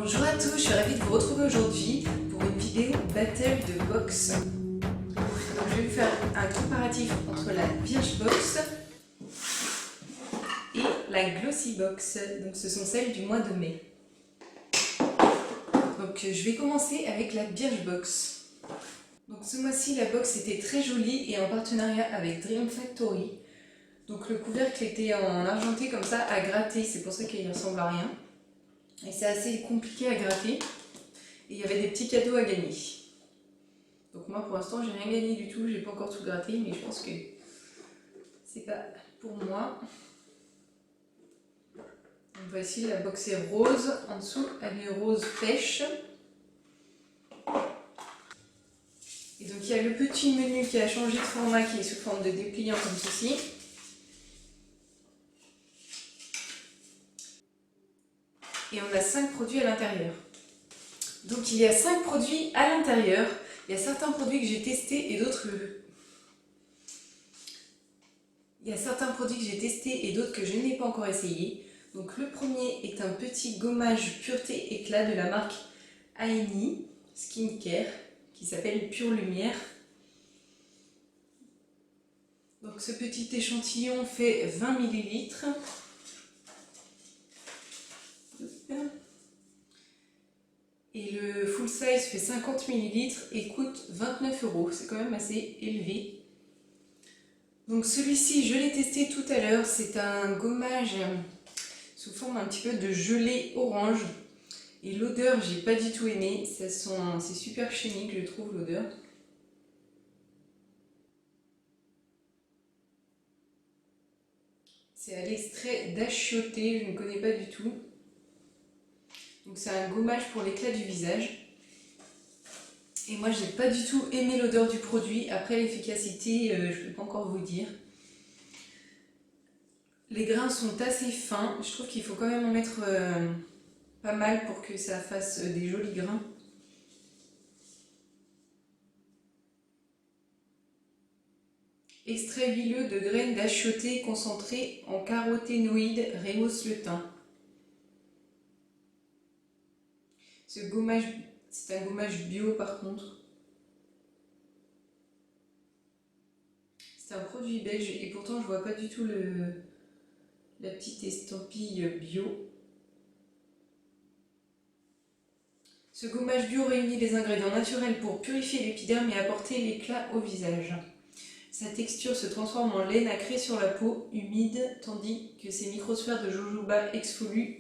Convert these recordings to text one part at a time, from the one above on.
Bonjour à tous, je suis ravie de vous retrouver aujourd'hui pour une vidéo battle de box. Donc, je vais vous faire un comparatif entre la Birchbox et la Glossybox. Donc ce sont celles du mois de mai. Donc je vais commencer avec la Birchbox. Donc ce mois-ci la box était très jolie et en partenariat avec Dream Factory. Donc le couvercle était en argenté comme ça à gratter, c'est pour ça qu'il ne ressemble à rien. Et c'est assez compliqué à gratter. Et il y avait des petits cadeaux à gagner. Donc moi pour l'instant j'ai rien gagné du tout, j'ai pas encore tout gratté, mais je pense que c'est pas pour moi. Donc voici, la box est rose, en dessous elle est rose pêche. Et donc il y a le petit menu qui a changé de format, qui est sous forme de dépliant comme ceci. Et on a 5 produits à l'intérieur. Donc il y a 5 produits à l'intérieur. Il y a certains produits que j'ai testés et d'autres que je n'ai pas encore essayé. Donc le premier est un petit gommage pureté éclat de la marque Aini Skincare qui s'appelle Pure Lumière. Donc ce petit échantillon fait 20 ml. Et le full size fait 50 ml et coûte 29 €. C'est quand même assez élevé. Donc celui-ci, je l'ai testé tout à l'heure. C'est un gommage sous forme un petit peu de gelée orange. Et l'odeur, j'ai pas du tout aimé. C'est super chimique, je trouve, l'odeur. C'est à l'extrait d'achioté, je ne connais pas du tout. Donc c'est un gommage pour l'éclat du visage. Et moi j'ai pas du tout aimé l'odeur du produit. Après l'efficacité, je ne peux pas encore vous dire. Les grains sont assez fins. Je trouve qu'il faut quand même en mettre pas mal pour que ça fasse des jolis grains. Extrait huileux de graines d'achioté concentré en caroténoïdes rehausse le teint. Ce gommage, c'est un gommage bio par contre. C'est un produit belge et pourtant je vois pas du tout la petite estampille bio. Ce gommage bio réunit les ingrédients naturels pour purifier l'épiderme et apporter l'éclat au visage. Sa texture se transforme en lait nacré sur la peau, humide, tandis que ses microsphères de jojoba exfolient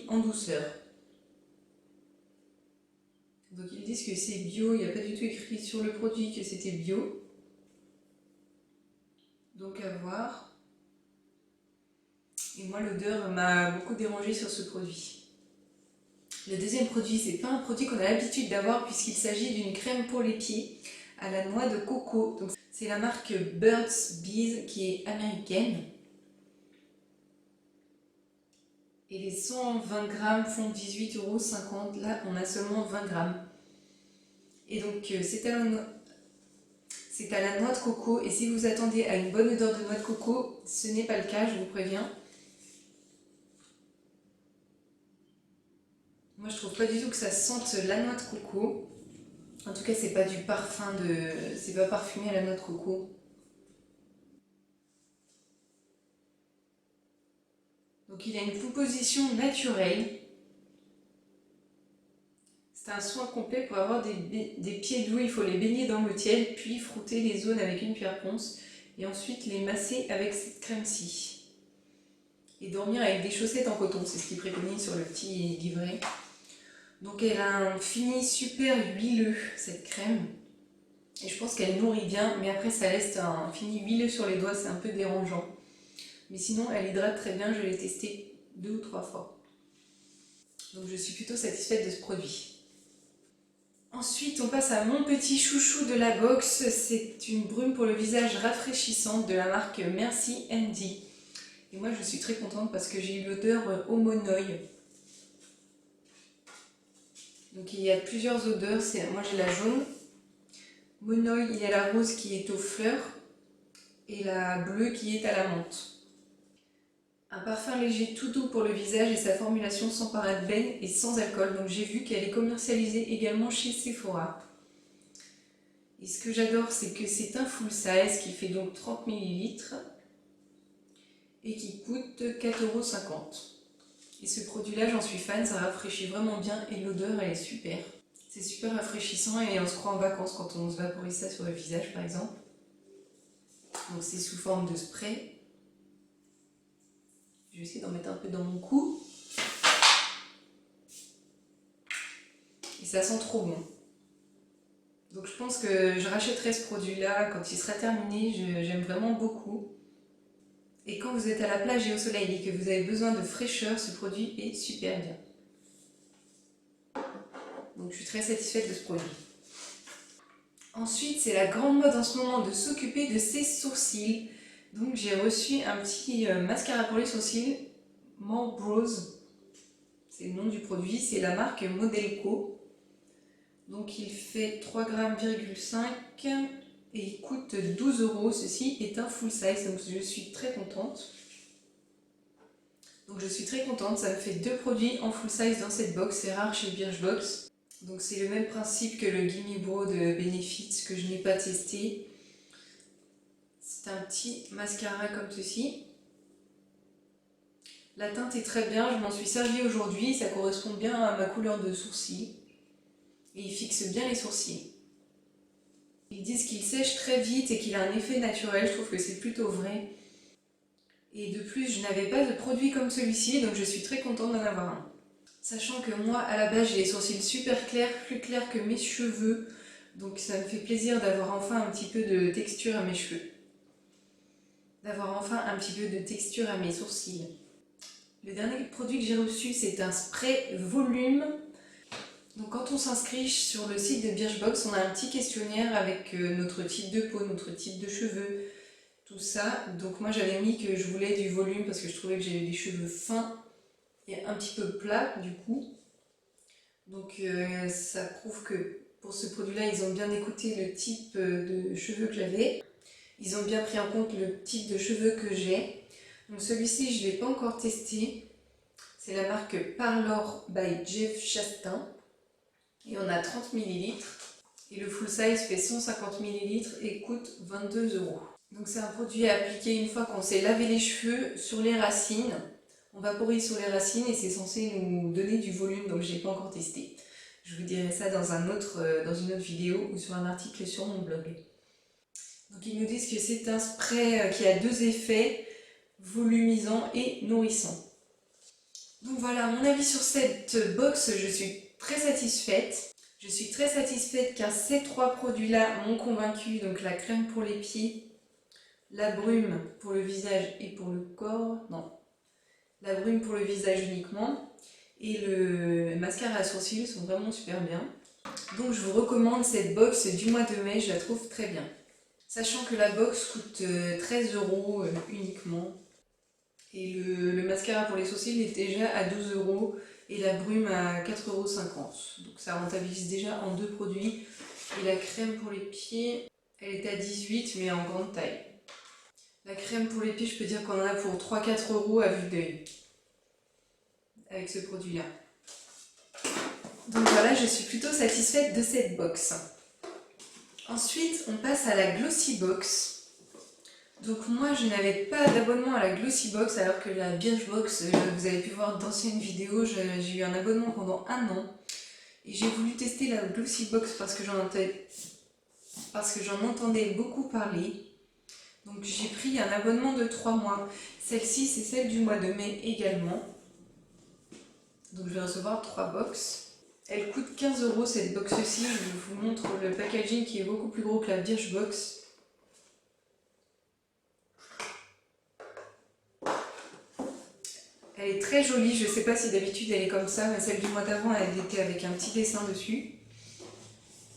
en douceur. Donc ils disent que c'est bio, il n'y a pas du tout écrit sur le produit que c'était bio. Donc à voir. Et moi l'odeur m'a beaucoup dérangée sur ce produit. Le deuxième produit, c'est pas un produit qu'on a l'habitude d'avoir puisqu'il s'agit d'une crème pour les pieds à la noix de coco. C'est la marque Burt's Bees qui est américaine. Et les 120 grammes font 18,50 €. Là, on a seulement 20 grammes. Et donc, c'est à la noix de coco. Et si vous attendez à une bonne odeur de noix de coco, ce n'est pas le cas, je vous préviens. Moi, je trouve pas du tout que ça sente la noix de coco. En tout cas, c'est pas du parfum c'est pas parfumé à la noix de coco. Donc, il a une composition naturelle. C'est un soin complet pour avoir des pieds doux. Il faut les baigner dans l'eau tiède, puis frotter les zones avec une pierre ponce et ensuite les masser avec cette crème-ci. Et dormir avec des chaussettes en coton, c'est ce qu'il préconise sur le petit livret. Donc elle a un fini super huileux, cette crème. Et je pense qu'elle nourrit bien, mais après ça laisse un fini huileux sur les doigts, c'est un peu dérangeant. Mais sinon elle hydrate très bien, je l'ai testé 2 ou 3 fois. Donc je suis plutôt satisfaite de ce produit. Ensuite on passe à mon petit chouchou de la box, c'est une brume pour le visage rafraîchissante de la marque Merci Andy. Et moi je suis très contente parce que j'ai eu l'odeur au monoï. Donc il y a plusieurs odeurs, moi j'ai la jaune, monoï, il y a la rose qui est aux fleurs et la bleue qui est à la menthe. Un parfum léger tout doux pour le visage et sa formulation sans parabènes et sans alcool. Donc j'ai vu qu'elle est commercialisée également chez Sephora. Et ce que j'adore, c'est que c'est un full size qui fait donc 30 ml et qui coûte 4,50 €. Et ce produit-là, j'en suis fan, ça rafraîchit vraiment bien et l'odeur, elle est super. C'est super rafraîchissant et on se croit en vacances quand on se vaporise ça sur le visage par exemple. Donc c'est sous forme de spray. Je vais essayer d'en mettre un peu dans mon cou. Et ça sent trop bon. Donc je pense que je rachèterai ce produit-là quand il sera terminé, j'aime vraiment beaucoup. Et quand vous êtes à la plage et au soleil et que vous avez besoin de fraîcheur, ce produit est super bien. Donc je suis très satisfaite de ce produit. Ensuite, c'est la grande mode en ce moment de s'occuper de ses sourcils. Donc j'ai reçu un petit mascara pour les sourcils, More Brows. C'est le nom du produit, c'est la marque Modelco. Donc il fait 3,5 g et il coûte 12 €. Ceci est un full size, donc je suis très contente. Ça me fait 2 produits en full size dans cette box, c'est rare chez Birchbox. Donc c'est le même principe que le Gimme Brow de Benefit que je n'ai pas testé. C'est un petit mascara comme ceci. La teinte est très bien, je m'en suis servi aujourd'hui, ça correspond bien à ma couleur de sourcils. Et il fixe bien les sourcils. Ils disent qu'il sèche très vite et qu'il a un effet naturel, je trouve que c'est plutôt vrai. Et de plus, je n'avais pas de produit comme celui-ci, donc je suis très contente d'en avoir un. Sachant que moi, à la base, j'ai les sourcils super clairs, plus clairs que mes cheveux. Donc ça me fait plaisir d'avoir enfin un petit peu de texture à mes cheveux. D'avoir enfin un petit peu de texture à mes sourcils. Le dernier produit que j'ai reçu, c'est un spray volume. Donc quand on s'inscrit sur le site de Birchbox, on a un petit questionnaire avec notre type de peau, notre type de cheveux, tout ça. Donc moi j'avais mis que je voulais du volume parce que je trouvais que j'avais des cheveux fins et un petit peu plats du coup. Donc ça prouve que pour ce produit-là, ils ont bien écouté le type de cheveux que j'avais. Ils ont bien pris en compte le type de cheveux que j'ai. Donc celui-ci, je ne l'ai pas encore testé. C'est la marque Parlor by Jeff Chastain. Et on a 30 ml. Et le full size fait 150 ml et coûte 22 €. Donc c'est un produit à appliquer une fois qu'on s'est lavé les cheveux sur les racines. On vaporise sur les racines et c'est censé nous donner du volume, donc je n'ai pas encore testé. Je vous dirai ça dans une autre vidéo ou sur un article sur mon blog. Donc ils nous disent que c'est un spray qui a 2 effets, volumisant et nourrissant. Donc voilà, mon avis sur cette box, je suis très satisfaite. Je suis très satisfaite car ces 3 produits-là m'ont convaincue. Donc la crème pour les pieds, la brume pour le visage et pour le corps. Non, la brume pour le visage uniquement. Et le mascara à sourcils sont vraiment super bien. Donc je vous recommande cette box du mois de mai, je la trouve très bien. Sachant que la box coûte 13 € uniquement. Et le mascara pour les sourcils est déjà à 12 € et la brume à 4,50 €. Donc ça rentabilise déjà en 2 produits. Et la crème pour les pieds, elle est à 18 € mais en grande taille. La crème pour les pieds, je peux dire qu'on en a pour 3-4 € à vue d'œil. Avec ce produit-là. Donc voilà, je suis plutôt satisfaite de cette box. Ensuite, on passe à la Glossy Box. Donc moi, je n'avais pas d'abonnement à la Glossy Box, alors que la Birchbox, vous avez pu voir d'anciennes vidéos, j'ai eu un abonnement pendant 1 an. Et j'ai voulu tester la Glossy Box parce que j'en entendais beaucoup parler. Donc j'ai pris un abonnement de 3 mois. Celle-ci, c'est celle du mois de mai également. Donc je vais recevoir 3 box. Elle coûte 15 € cette box-ci. Je vous montre le packaging qui est beaucoup plus gros que la Birchbox. Elle est très jolie, je ne sais pas si d'habitude elle est comme ça, mais celle du mois d'avant elle était avec un petit dessin dessus.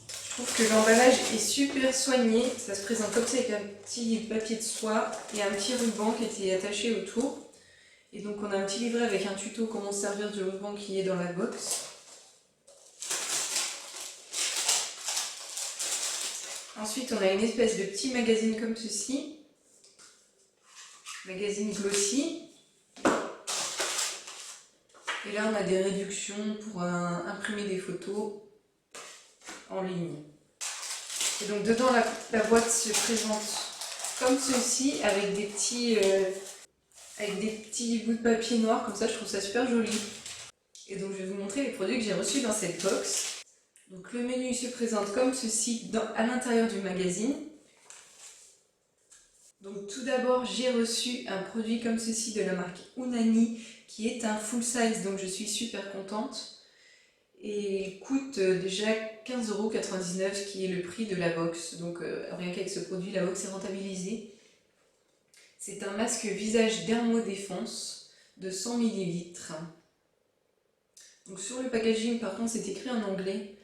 Je trouve que l'emballage est super soigné, ça se présente comme ça avec un petit papier de soie et un petit ruban qui était attaché autour. Et donc on a un petit livret avec un tuto comment se servir du ruban qui est dans la box. Ensuite on a une espèce de petit magazine comme ceci, magazine Glossy. Et là, on a des réductions pour imprimer des photos en ligne. Et donc dedans, la boîte se présente comme ceci, avec des petits bouts de papier noir, comme ça, je trouve ça super joli. Et donc je vais vous montrer les produits que j'ai reçus dans cette box. Donc le menu se présente comme ceci à l'intérieur du magazine. Donc tout d'abord, j'ai reçu un produit comme ceci de la marque Unani, qui est un full size, donc je suis super contente. Et il coûte déjà 15,99 €, qui est le prix de la box. Donc rien qu'avec ce produit, la box est rentabilisée. C'est un masque visage dermodéfense de 100 ml. Donc sur le packaging, par contre, c'est écrit en anglais,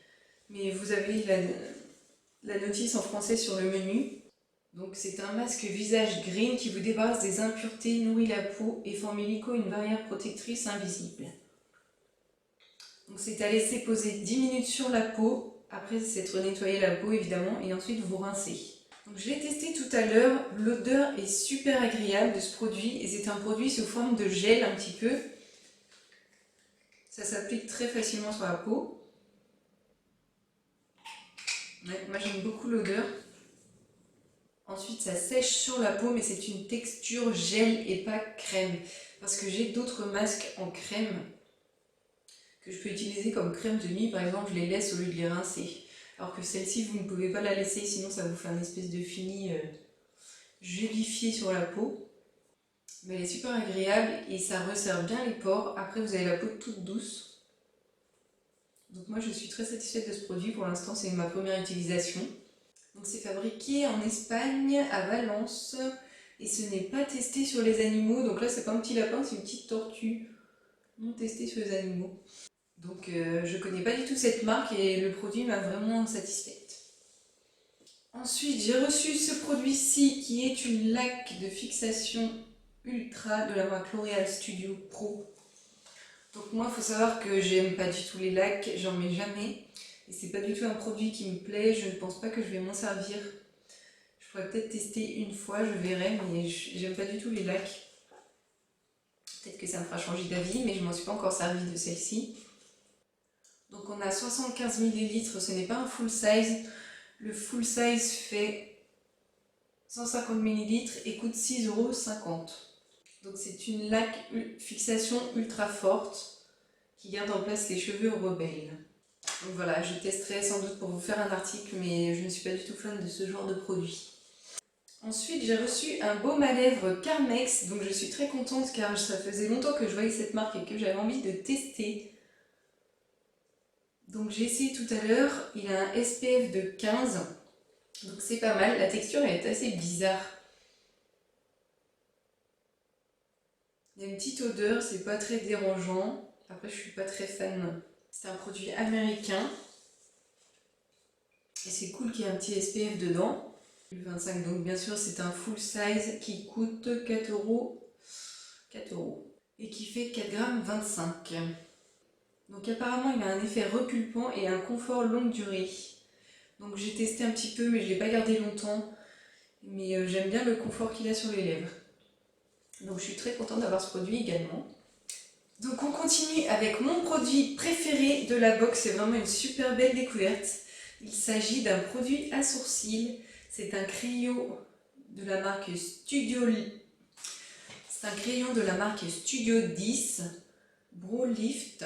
mais vous avez la notice en français sur le menu. Donc c'est un masque visage green qui vous débarrasse des impuretés, nourrit la peau et forme illico une barrière protectrice invisible. Donc c'est à laisser poser 10 minutes sur la peau, après s'être nettoyé la peau évidemment, et ensuite vous rincez. Donc je l'ai testé tout à l'heure, l'odeur est super agréable de ce produit, et c'est un produit sous forme de gel un petit peu. Ça s'applique très facilement sur la peau. Ouais, moi j'aime beaucoup l'odeur. Ensuite, ça sèche sur la peau, mais c'est une texture gel et pas crème. Parce que j'ai d'autres masques en crème que je peux utiliser comme crème de nuit. Par exemple, je les laisse au lieu de les rincer. Alors que celle-ci, vous ne pouvez pas la laisser, sinon ça vous fait un espèce de fini gélifié sur la peau. Mais elle est super agréable et ça resserre bien les pores. Après, vous avez la peau toute douce. Donc moi, je suis très satisfaite de ce produit. Pour l'instant, c'est ma première utilisation. Donc c'est fabriqué en Espagne, à Valence, et ce n'est pas testé sur les animaux. Donc là c'est pas un petit lapin, c'est une petite tortue, non testée sur les animaux. Donc je connais pas du tout cette marque et le produit m'a vraiment satisfaite. Ensuite j'ai reçu ce produit-ci qui est une laque de fixation ultra de la marque L'Oréal Studio Pro. Donc moi il faut savoir que j'aime pas du tout les lacs, j'en mets jamais. Et c'est pas du tout un produit qui me plaît, je ne pense pas que je vais m'en servir. Je pourrais peut-être tester une fois, je verrai, mais j'aime pas du tout les lacs. Peut-être que ça me fera changer d'avis, mais je m'en suis pas encore servi de celle-ci. Donc on a 75 ml, ce n'est pas un full size. Le full size fait 150 ml et coûte 6,50 €. Donc c'est une laque fixation ultra forte qui garde en place les cheveux rebelles. Donc voilà, je testerai sans doute pour vous faire un article, mais je ne suis pas du tout fan de ce genre de produit. Ensuite, j'ai reçu un baume à lèvres Carmex, donc je suis très contente car ça faisait longtemps que je voyais cette marque et que j'avais envie de tester. Donc j'ai essayé tout à l'heure, il a un SPF de 15, donc c'est pas mal. La texture est assez bizarre. Il y a une petite odeur, c'est pas très dérangeant. Après, je suis pas très fan. C'est un produit américain. Et c'est cool qu'il y ait un petit SPF dedans. 25, donc bien sûr c'est un full size qui coûte 4 € et qui fait 4,25 g. Donc apparemment il a un effet repulpant et un confort longue durée. Donc j'ai testé un petit peu mais je ne l'ai pas gardé longtemps, mais j'aime bien le confort qu'il a sur les lèvres. Donc je suis très contente d'avoir ce produit également. Donc on continue avec mon produit préféré de la box, c'est vraiment une super belle découverte. Il s'agit d'un produit à sourcils. C'est un crayon de la marque Studio. C'est un crayon de la marque Studio 10 Brow Lift.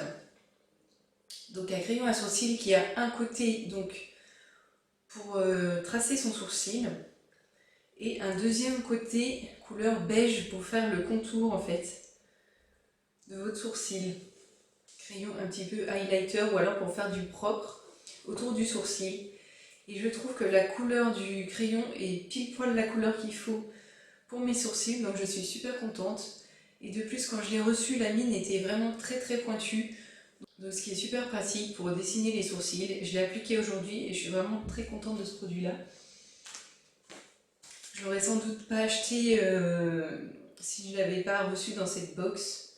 Donc un crayon à sourcils qui a un côté donc pour tracer son sourcil et un deuxième côté couleur beige pour faire le contour en fait de votre sourcil. Crayon un petit peu highlighter ou alors pour faire du propre autour du sourcil. Et je trouve que la couleur du crayon est pile poil la couleur qu'il faut pour mes sourcils, donc je suis super contente. Et de plus, quand je l'ai reçu, la mine était vraiment très très pointue, donc ce qui est super pratique pour dessiner les sourcils. Je l'ai appliqué aujourd'hui et je suis vraiment très contente de ce produit-là. Je l'aurais sans doute pas acheté si je ne l'avais pas reçu dans cette box,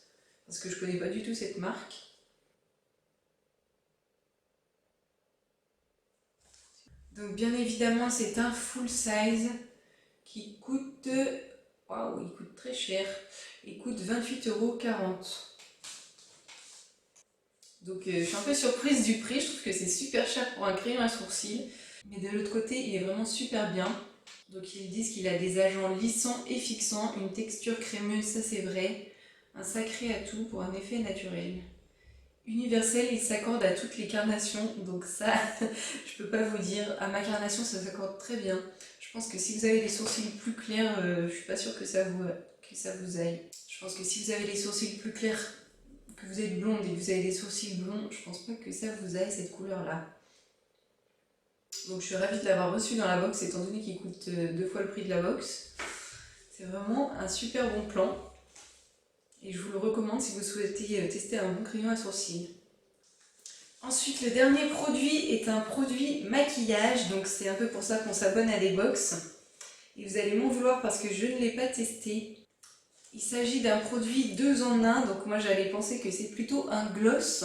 parce que je connais pas du tout cette marque. Donc bien évidemment c'est un full size qui coûte, waouh, il coûte très cher, il coûte 28,40 €. Donc je suis un peu surprise du prix, je trouve que c'est super cher pour un crayon à sourcils. Mais de l'autre côté, il est vraiment super bien. Donc ils disent qu'il a des agents lissants et fixants, une texture crémeuse, ça c'est vrai. Un sacré atout pour un effet naturel. Universel, il s'accorde à toutes les carnations, donc ça, je peux pas vous dire. À ma carnation, ça s'accorde très bien. Je pense que si vous avez des sourcils plus clairs, je suis pas sûre que ça vous aille. Je pense que si vous avez les sourcils plus clairs, que vous êtes blonde et que vous avez des sourcils blonds, je pense pas que ça vous aille cette couleur-là. Donc je suis ravie de l'avoir reçu dans la box, étant donné qu'il coûte 2 fois le prix de la box. C'est vraiment un super bon plan. Et je vous le recommande si vous souhaitez tester un bon crayon à sourcils. Ensuite, le dernier produit est un produit maquillage, donc c'est un peu pour ça qu'on s'abonne à des box. Et vous allez m'en vouloir parce que je ne l'ai pas testé. Il s'agit d'un produit 2 en 1, donc moi j'allais penser que c'est plutôt un gloss.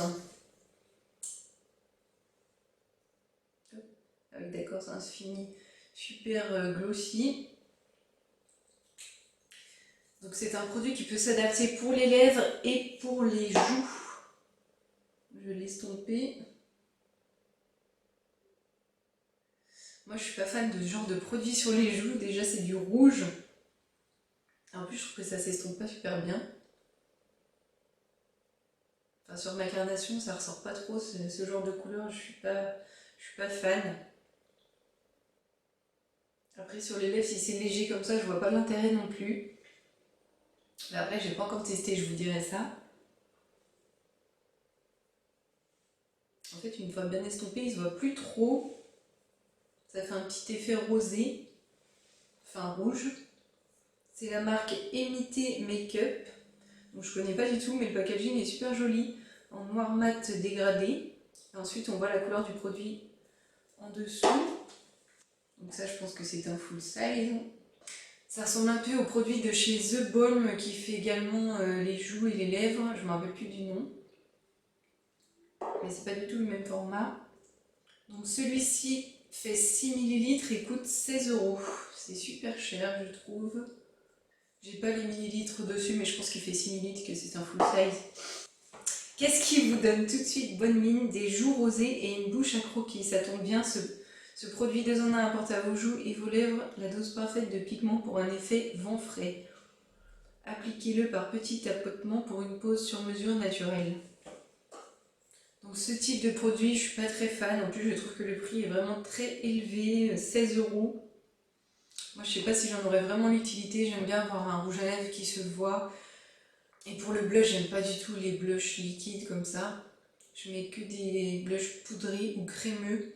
Ah oui, d'accord, ça se finit super glossy. Donc c'est un produit qui peut s'adapter pour les lèvres et pour les joues. Je vais l'estomper. Moi je suis pas fan de ce genre de produit sur les joues, déjà c'est du rouge. En plus je trouve que ça s'estompe pas super bien. Enfin sur ma carnation ça ressort pas trop ce genre de couleur, je suis pas fan. Après sur les lèvres si c'est léger comme ça je vois pas l'intérêt non plus. Mais après j'ai pas encore testé, je vous dirai ça. En fait une fois bien estompé il se voit plus trop. Ça fait un petit effet rosé, enfin rouge. C'est la marque Emité Makeup. Donc je connais pas du tout, mais le packaging est super joli, en noir mat dégradé. Et ensuite on voit la couleur du produit en dessous. Donc ça je pense que c'est un full size. Ça ressemble un peu au produit de chez The Balm qui fait également les joues et les lèvres. Je ne me rappelle plus du nom. Mais c'est pas du tout le même format. Donc celui-ci fait 6 ml et coûte 16 €. C'est super cher je trouve. J'ai pas les millilitres dessus mais je pense qu'il fait 6 ml, que c'est un full size. Qu'est-ce qui vous donne tout de suite bonne mine? Des joues rosées et une bouche à croquer. Ça tombe bien, ce produit 2 en 1 apporte à vos joues et vos lèvres la dose parfaite de pigments pour un effet vent frais. Appliquez-le par petits tapotements pour une pose sur mesure naturelle. Donc ce type de produit, je suis pas très fan. En plus, je trouve que le prix est vraiment très élevé, 16 €. Moi, je sais pas si j'en aurais vraiment l'utilité. J'aime bien avoir un rouge à lèvres qui se voit. Et pour le blush, j'aime pas du tout les blushs liquides comme ça. Je mets que des blushs poudrés ou crémeux.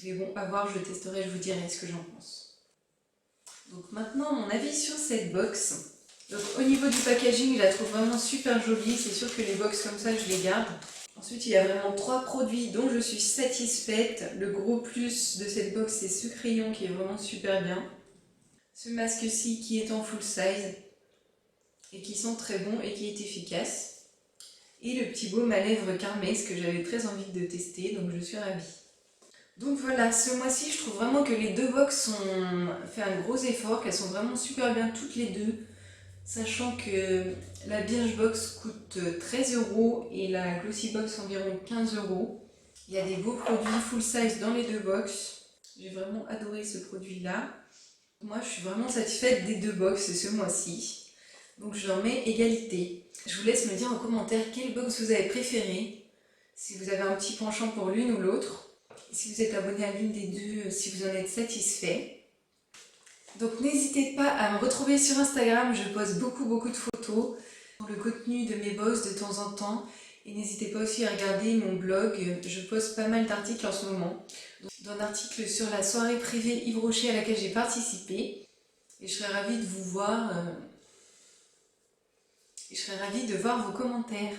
Mais bon, à voir, je testerai, je vous dirai ce que j'en pense. Donc maintenant, mon avis sur cette box. Donc au niveau du packaging, je la trouve vraiment super jolie. C'est sûr que les box comme ça, je les garde. Ensuite, il y a vraiment 3 produits dont je suis satisfaite. Le gros plus de cette box, c'est ce crayon qui est vraiment super bien. Ce masque-ci qui est en full size et qui sent très bon et qui est efficace. Et le petit baume à lèvres Carmex que j'avais très envie de tester, donc je suis ravie. Donc voilà, ce mois-ci, je trouve vraiment que les 2 box ont fait un gros effort, qu'elles sont vraiment super bien toutes les deux. Sachant que la Birchbox coûte 13 € et la Glossybox environ 15 €. Il y a des beaux produits full size dans les 2 box. J'ai vraiment adoré ce produit-là. Moi, je suis vraiment satisfaite des 2 box ce mois-ci. Donc je leur mets égalité. Je vous laisse me dire en commentaire quelle box vous avez préférée. Si vous avez un petit penchant pour l'une ou l'autre. Si vous êtes abonné à l'une des deux, si vous en êtes satisfait. Donc n'hésitez pas à me retrouver sur Instagram, je poste beaucoup de photos sur le contenu de mes box de temps en temps. Et n'hésitez pas aussi à regarder mon blog, je poste pas mal d'articles en ce moment. D'un article sur la soirée privée Yves Rocher à laquelle j'ai participé. Et je serais ravie de vous voir, et je serais ravie de voir vos commentaires.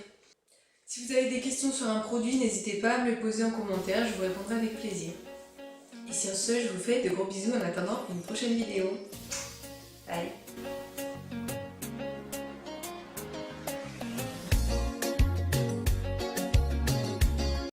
Si vous avez des questions sur un produit, n'hésitez pas à me les poser en commentaire, je vous répondrai avec plaisir. Et sur ce, je vous fais de gros bisous en attendant une prochaine vidéo. Bye.